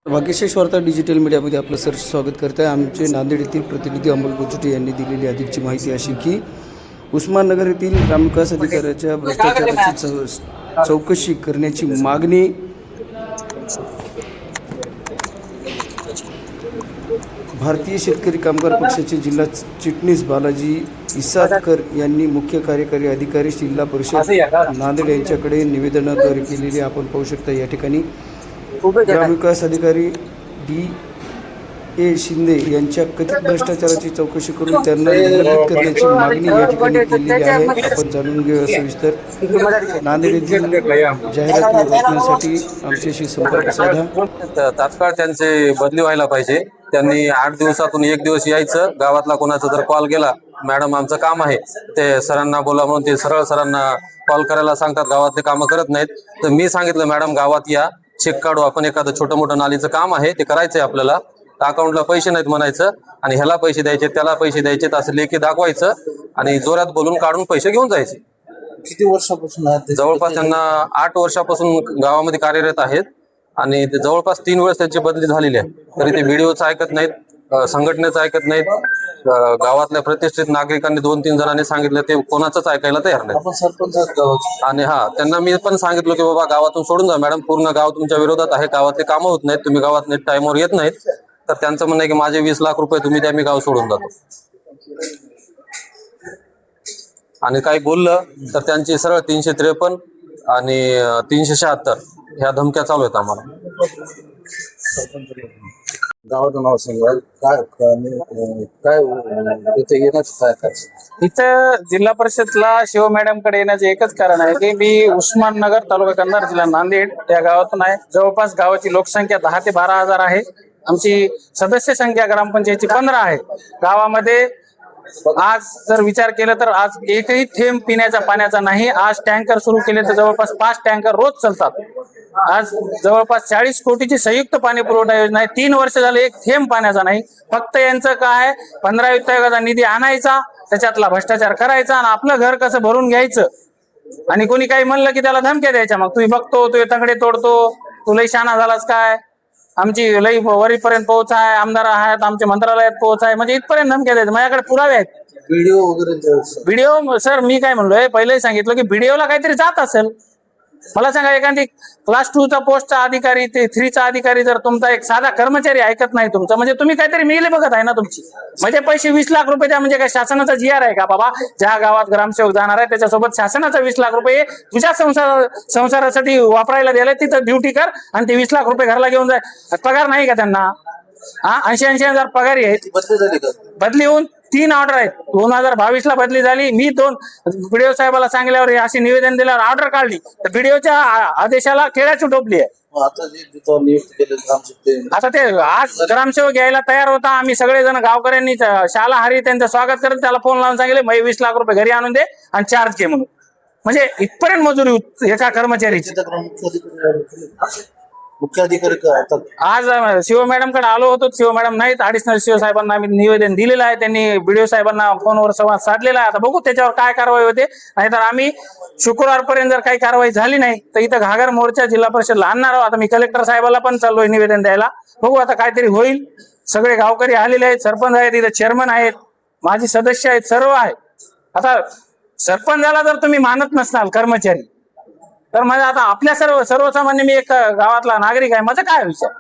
भाग्यशेष वार्ता डिजिटल मीडियामध्ये आपलं सर स्वागत करत आहे. आमचे नांदेड येथील प्रतिनिधी अमोल गोचुटे यांनी दिलेली अधिकची माहिती अशी की उस्माननगर येथील ग्रामविकास अधिकाऱ्याच्या भ्रष्टाचाराची चौकशी करण्याची मागणी भारतीय शेतकरी कामगार पक्षाचे जिल्हा चिटणीस बालाजी इसादकर यांनी मुख्य कार्यकारी अधिकारी जिल्हा परिषद नांदेड यांच्याकडे निवेदनाद्वारे केलेली आपण पाहू शकता. या ठिकाणी ग्रामविकास अधिकारी D.A. शिंदे यांच्या कथित भ्रष्टाचाराची चौकशी करून त्यांना निलंबित करण्याची मागणी या ठिकाणी केलेली आहे. आपण जाणून घेऊया सविस्तर. नांदेड येथील जाहिराती बातम्यांसाठी आमच्याशी संपर्क साधा. तात्काळ त्यांचे बदली व्हायला पाहिजे. त्यांनी 8 दिवसातून 1 दिवस यायचं. गावातला कोणाचा जर कॉल गेला, मॅडम आमचं काम आहे, ते सरांना बोला म्हणून ते सरळ सरांना कॉल करायला सांगतात. गावातले कामं करत नाहीत. तर मी सांगितलं मॅडम गावात या, चेक काढू आपण, एखादं छोटं मोठं नालीचं काम आहे ते करायचंय आपल्याला, अकाउंटला पैसे नाहीत म्हणायचं आणि ह्याला पैसे द्यायचे त्याला पैसे द्यायचे असं लेखी दाखवायचं आणि जोरात बोलून काढून पैसे घेऊन जायचे. किती वर्षापासून जवळपास त्यांना 8 वर्षापासून गावामध्ये कार्यरत आहेत आणि ते जवळपास 3 वेळेस त्यांची बदली झालेली आहे. तरी ते व्हिडिओचं ऐकत नाहीत, संघटनेचं ऐकत नाहीत. गावातल्या प्रतिष्ठित नागरिकांनी 2-3 जणांनी सांगितलं, ते कोणाचंच ऐकायला तयार नाही. आणि त्यांना मी पण सांगितलं की बाबा गावातून सोडून जा मॅडम, पूर्ण गाव तुमच्या विरोधात आहे, गावातले कामं होत नाहीत, तुम्ही गावात नीट टाइमवर येत नाहीत. तर त्यांचं म्हणणं आहे की माझे 20 लाख रुपये तुम्ही द्या, मी गाव सोडून जातो. आणि काही बोललं तर त्यांची सरळ 353 आणि 376 ह्या धमक्या चालू आहेत आम्हाला. गावाचं नाव सांगा, काय इथे येण्याचं काय? इथं जिल्हा परिषदला शिव मॅडम कडे येण्याचे एकच कारण आहे की मी उस्माननगर तालुका कंधार जिल्हा नांदेड या गावातून आहे. जवळपास गावाची लोकसंख्या 10 ते 12 हजार आहे. आमची सदस्य संख्या ग्रामपंचायतची 15 आहे. गावामध्ये आज जर विचार केला तर आज एकही थेंब पिण्याच्या पाण्याचा नाही. आज टँकर सुरू केले तर जवळपास 5 टँकर रोज चालतात. आज जवळपास 40 कोटीची संयुक्त पाणी पुरवठा योजना आहे. 3 वर्ष झाले एक थेंब पाण्याचा नाही. फक्त यांचं काय, 15 वित्त आयोगाचा निधी आणायचा, त्याच्यातला भ्रष्टाचार करायचा आणि आपलं घर कसं भरून घ्यायचं. आणि कोणी काही म्हणलं की त्याला धमक्या द्यायच्या. मग तू बघतो, तू तंगडे तोडतो, तू लई शाना झालास काय, आमची लई वरीपर्यंत पोहोच आहे, आमदार आहेत, आमच्या मंत्रालयात पोहोच आहे, म्हणजे इथपर्यंत धमक्या द्यायचं. माझ्याकडे पुरावे आहेत. व्हिडिओ सर मी काय म्हणलोय, पहिलेही सांगितलं की व्हिडिओला काहीतरी जात असेल. मला सांगा, एखादी क्लास 2चा पोस्टचा अधिकारी, ते 3चा अधिकारी, जर तुमचा एक साधा कर्मचारी ऐकत नाही तुमचा, म्हणजे तुम्ही काहीतरी मिले बघत आहे ना तुमची. म्हणजे पैसे 20 लाख रुपये द्या, म्हणजे काय शासनाचा GR आहे का बाबा? ज्या गावात ग्रामसेवक जाणार आहे त्याच्यासोबत शासनाचा 20 लाख रुपये तुझ्या संसारासाठी वापरायला द्यायला, तिथं ड्युटी कर आणि ते 20 लाख रुपये घरला घेऊन जाय. पगार नाही का त्यांना? 80-80 हजार पगारी आहेत. बदली होऊन 3 ऑर्डर आहेत. 2022 ला बदली झाली. मी 2 बीडीओ साहेबाला सांगितल्यावर अशी निवेदन दिल्यावर ऑर्डर काढली, तर बीडीओच्या आदेशाला खेळाची टोपली आहे. आता ते आज ग्रामसेवक यायला तयार होता. आम्ही सगळेजण गावकऱ्यांनी शालाहारी त्यांचं स्वागत करत त्याला फोन लावून सांगितले, 20 लाख रुपये घरी आणून दे आणि चार्ज घे म्हणून. म्हणजे इथपर्यंत मजुरी एका कर्मचारीची. मुख्य अधिकारी आज शिव मॅडम कडे आलो होतो, शिव मॅडम नाहीत. ऍडिशनल शिव साहेबांना आम्ही निवेदन दिलेलं आहे. त्यांनी बीडीओ साहेबांना फोनवर संवाद साधलेला आहे. आता बघू त्याच्यावर काय कारवाई होते. नाहीतर आम्ही शुक्रवारपर्यंत जर काही कारवाई झाली नाही तर इथं घागर मोर्चा जिल्हा परिषदला आणणार आहोत. आता मी कलेक्टर साहेबाला पण चाललोय निवेदन द्यायला. बघू आता काहीतरी होईल. सगळे गावकरी आलेले आहेत, सरपंच आहेत, इथं चेअरमन आहेत, माझी सदस्य आहेत, सर्व आहेत. आता सरपंचाला जर तुम्ही मानत नसणार कर्मचारी, तर म्हणजे आता आपल्या सर्वसामान्य मी एक गावातला नागरिक आहे, माझा काय विचार?